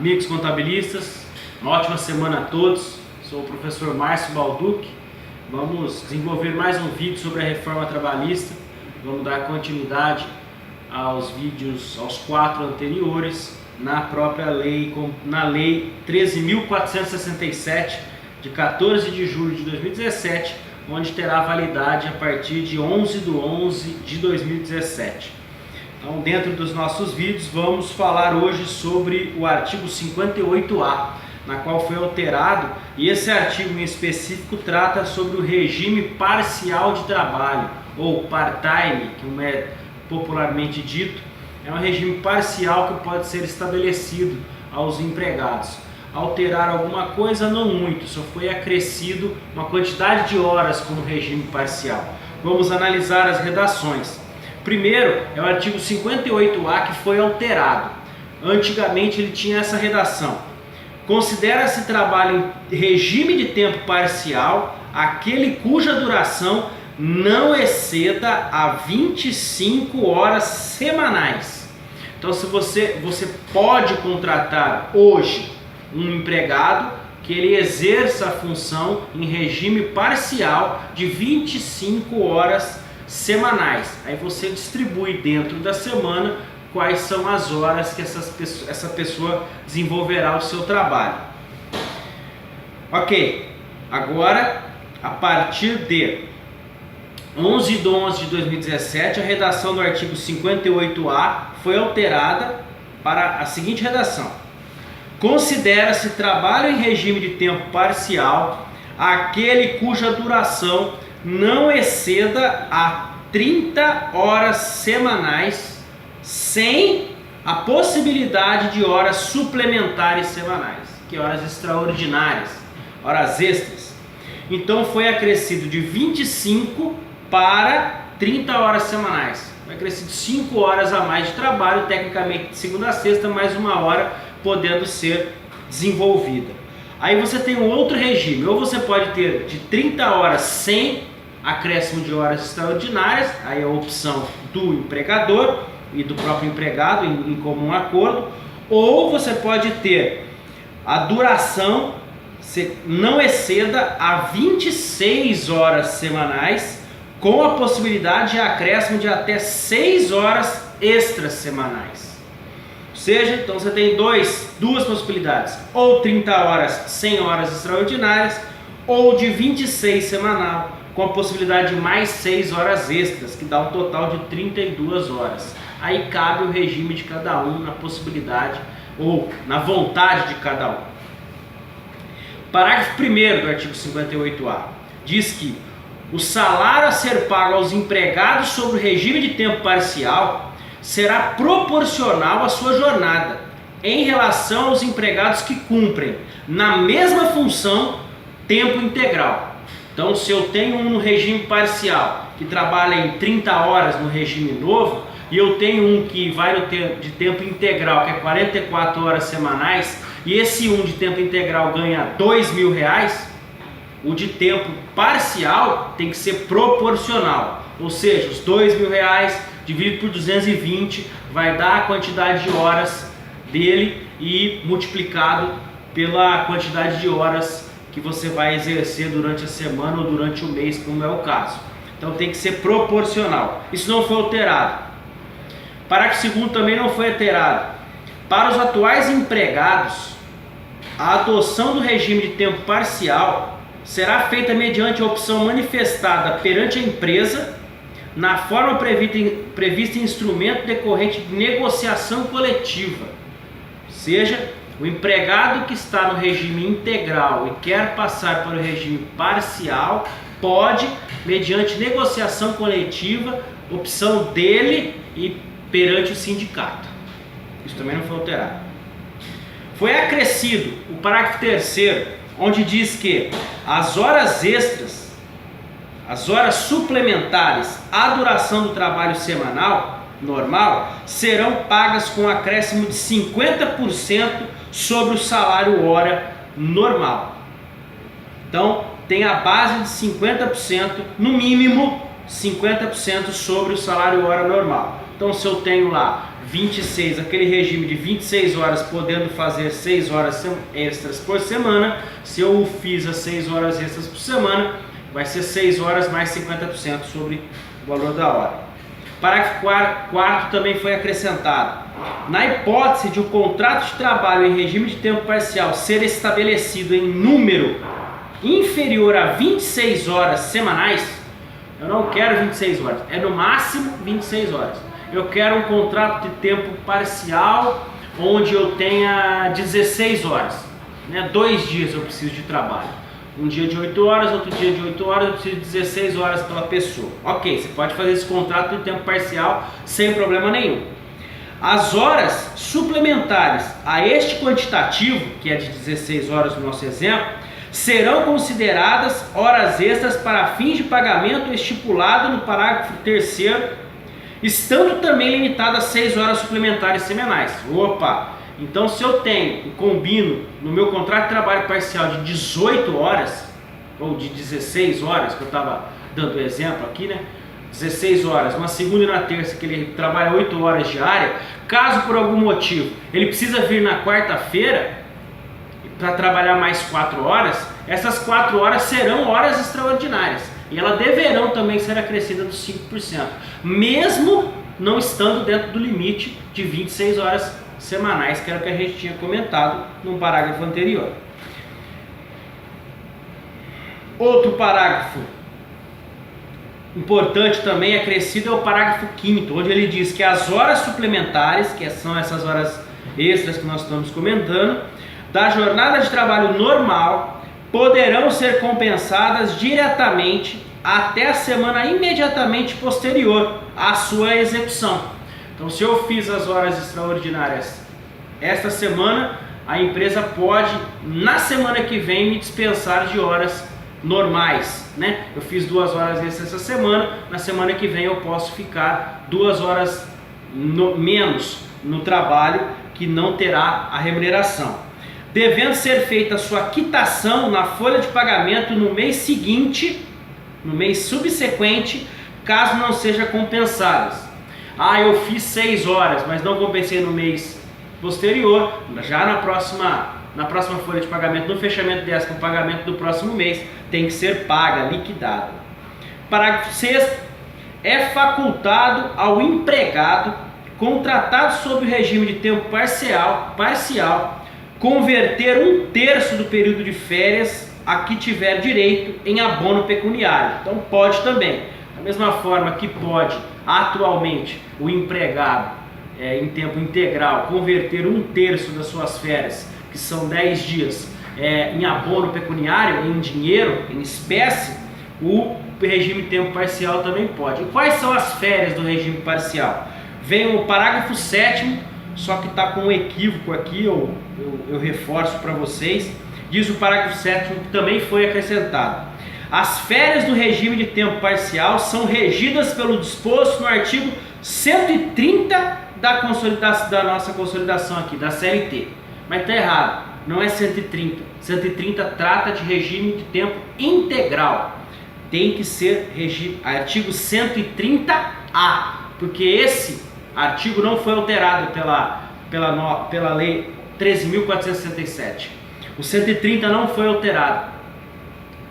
Amigos contabilistas, uma ótima semana a todos. Sou o professor Márcio Balducci. Vamos desenvolver mais um vídeo sobre a reforma trabalhista. Vamos dar continuidade aos vídeos, aos 4 anteriores, na própria lei, na lei 13.467 de 14 de julho de 2017, onde terá validade a partir de 11/11/2017. Então, dentro dos nossos vídeos, vamos falar hoje sobre o artigo 58A, na qual foi alterado, e esse artigo em específico trata sobre o regime parcial de trabalho, ou part-time, como é popularmente dito. É um regime parcial que pode ser estabelecido aos empregados. Alterar alguma coisa, não muito, só foi acrescido uma quantidade de horas como regime parcial. Vamos analisar as redações. Primeiro é o artigo 58A, que foi alterado. Antigamente ele tinha essa redação: considera-se trabalho em regime de tempo parcial aquele cuja duração não exceda a 25 horas semanais. Então, se você pode contratar hoje um empregado que ele exerça a função em regime parcial de 25 horas semanais. Aí você distribui dentro da semana quais são as horas que essa pessoa desenvolverá o seu trabalho. Ok, agora a partir de 11/11/2017, a redação do artigo 58A foi alterada para a seguinte redação: considera-se trabalho em regime de tempo parcial aquele cuja duração não exceda a 30 horas semanais, sem a possibilidade de horas suplementares semanais, que horas extraordinárias, horas extras. Então foi acrescido de 25 para 30 horas semanais. Foi acrescido 5 horas a mais de trabalho, tecnicamente de segunda a sexta, mais 1 hora podendo ser desenvolvida. Aí você tem um outro regime: ou você pode ter de 30 horas sem acréscimo de horas extraordinárias, aí é a opção do empregador e do próprio empregado em comum acordo, ou você pode ter a duração não exceda a 26 horas semanais, com a possibilidade de acréscimo de até 6 horas extras semanais. Ou seja, então você tem duas possibilidades: ou 30 horas sem horas extraordinárias, ou de 26 semanal, com a possibilidade de mais 6 horas extras, que dá um total de 32 horas. Aí cabe o regime de cada um, na possibilidade ou na vontade de cada um. Parágrafo 1º do artigo 58A diz que o salário a ser pago aos empregados sobre o regime de tempo parcial será proporcional à sua jornada em relação aos empregados que cumprem na mesma função tempo integral. Então, se eu tenho um no regime parcial que trabalha em 30 horas no regime novo, e eu tenho um que vai de tempo integral, que é 44 horas semanais, e esse um de tempo integral ganha R$2.000, o de tempo parcial tem que ser proporcional. Ou seja, os R$2.000 dividido por 220 vai dar a quantidade de horas dele e multiplicado pela quantidade de horas que você vai exercer durante a semana ou durante o mês, como é o caso. Então tem que ser proporcional. Isso não foi alterado. Parágrafo 2º também não foi alterado. Para os atuais empregados, a adoção do regime de tempo parcial será feita mediante a opção manifestada perante a empresa na forma prevista em instrumento decorrente de negociação coletiva. Ou seja, o empregado que está no regime integral e quer passar para o regime parcial pode, mediante negociação coletiva, opção dele e perante o sindicato. Isso também não foi alterado. Foi acrescido o parágrafo 3º, onde diz que as horas extras, as horas suplementares à duração do trabalho semanal normal, serão pagas com acréscimo de 50% sobre o salário hora normal. Então tem a base de 50%, no mínimo 50% sobre o salário hora normal. Então, se eu tenho lá 26, aquele regime de 26 horas, podendo fazer 6 horas extras por semana. Se eu fiz as 6 horas extras por semana, vai ser 6 horas mais 50% sobre o valor da hora. Parágrafo 4º também foi acrescentado. Na hipótese de um contrato de trabalho em regime de tempo parcial ser estabelecido em número inferior a 26 horas semanais, eu não quero 26 horas, é no máximo 26 horas. Eu quero um contrato de tempo parcial onde eu tenha 16 horas, né? 2 dias eu preciso de trabalho. Um dia de 8 horas, outro dia de 8 horas, eu preciso de 16 horas pela pessoa. Ok, você pode fazer esse contrato de tempo parcial sem problema nenhum. As horas suplementares a este quantitativo, que é de 16 horas no nosso exemplo, serão consideradas horas extras para fins de pagamento estipulado no parágrafo 3º, estando também limitado a 6 horas suplementares semanais. Opa! Então, se eu tenho e combino no meu contrato de trabalho parcial de 18 horas, ou de 16 horas, que eu estava dando o exemplo aqui, né? 16 horas, uma segunda e na terça, que ele trabalha 8 horas diária, caso por algum motivo ele precisa vir na quarta-feira para trabalhar mais 4 horas, essas 4 horas serão horas extraordinárias. E elas deverão também ser acrescidas dos 5%, mesmo não estando dentro do limite de 26 horas semanais, que era o que a gente tinha comentado no parágrafo anterior. Outro parágrafo importante também acrescido é o parágrafo 5º, onde ele diz que as horas suplementares, que são essas horas extras que nós estamos comentando, da jornada de trabalho normal, poderão ser compensadas diretamente até a semana imediatamente posterior à sua execução. Então, se eu fiz as horas extraordinárias esta semana, a empresa pode, na semana que vem, me dispensar de horas normais, né? Eu fiz 2 horas essa semana, na semana que vem eu posso ficar 2 horas menos no trabalho, que não terá a remuneração. Devendo ser feita a sua quitação na folha de pagamento no mês seguinte, no mês subsequente, caso não seja compensadas. Ah, eu fiz 6 horas, mas não compensei no mês posterior, já na próxima folha de pagamento, no fechamento dessa, com o pagamento do próximo mês, tem que ser paga, liquidada. Parágrafo 6º. É facultado ao empregado contratado sob o regime de tempo parcial, converter 1/3 do período de férias a que tiver direito em abono pecuniário. Então pode também, da mesma forma que pode atualmente o empregado em tempo integral converter 1/3 das suas férias, que são 10 dias, em abono pecuniário, em dinheiro, em espécie, o regime de tempo parcial também pode. E quais são as férias do regime parcial? Vem o parágrafo 7º, só que está com um equívoco aqui, eu reforço para vocês. Diz o parágrafo 7º que também foi acrescentado: as férias do regime de tempo parcial são regidas pelo disposto no artigo 130 da nossa consolidação aqui, da CLT. Mas está errado, não é 130. 130 trata de regime de tempo integral. Tem que ser artigo 130A, porque esse artigo não foi alterado pela lei 13.467. O 130 não foi alterado,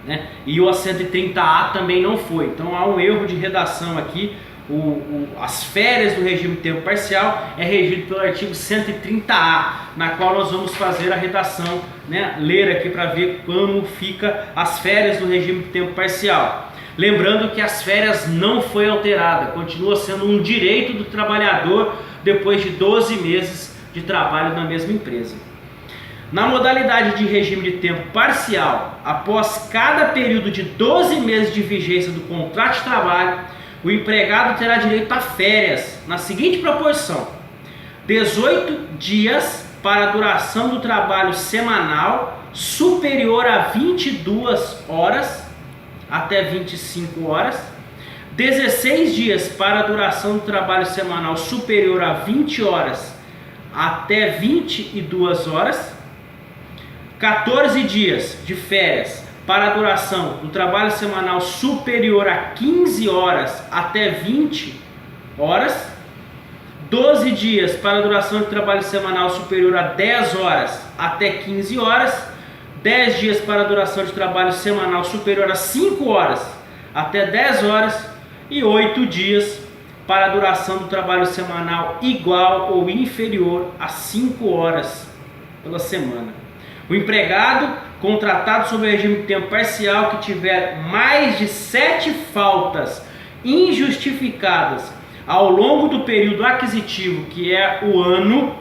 né? E o 130A também não foi. Então há um erro de redação aqui. As férias do regime de tempo parcial é regido pelo artigo 130A, na qual nós vamos fazer a redação, né? Ler aqui para ver como fica as férias do regime de tempo parcial. Lembrando que as férias não foi alterada, continua sendo um direito do trabalhador depois de 12 meses de trabalho na mesma empresa. Na modalidade de regime de tempo parcial, após cada período de 12 meses de vigência do contrato de trabalho, o empregado terá direito a férias na seguinte proporção: 18 dias para a duração do trabalho semanal superior a 22 horas até 25 horas, 16 dias para a duração do trabalho semanal superior a 20 horas até 22 horas, 14 dias de férias para a duração do trabalho semanal superior a 15 horas até 20 horas, 12 dias para a duração de trabalho semanal superior a 10 horas até 15 horas, 10 dias para a duração de trabalho semanal superior a 5 horas até 10 horas e 8 dias para a duração do trabalho semanal igual ou inferior a 5 horas pela semana. O empregado contratado sob o regime de tempo parcial que tiver mais de 7 faltas injustificadas ao longo do período aquisitivo, que é o ano,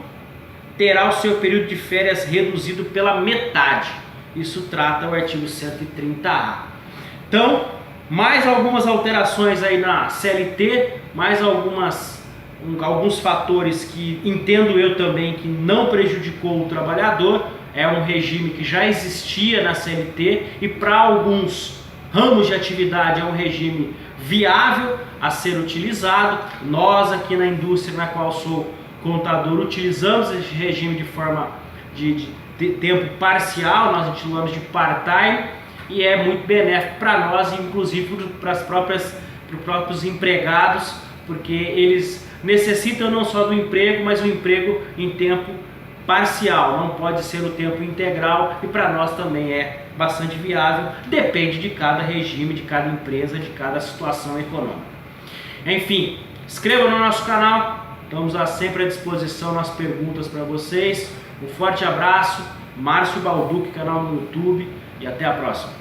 terá o seu período de férias reduzido pela metade. Isso trata o artigo 130A. Então, mais algumas alterações aí na CLT, mais alguns fatores que entendo eu também que não prejudicou o trabalhador. É um regime que já existia na CLT e para alguns ramos de atividade é um regime viável a ser utilizado. Nós aqui na indústria na qual sou contador utilizamos esse regime de forma de tempo parcial, nós utilizamos de part-time e é muito benéfico para nós, inclusive para os próprios empregados, porque eles necessitam não só do emprego, mas o emprego em tempo parcial, não pode ser o tempo integral, e para nós também é bastante viável, depende de cada regime, de cada empresa, de cada situação econômica. Enfim, inscreva no nosso canal, estamos sempre à disposição nas perguntas para vocês. Um forte abraço, Márcio Balducci, canal no YouTube, e até a próxima.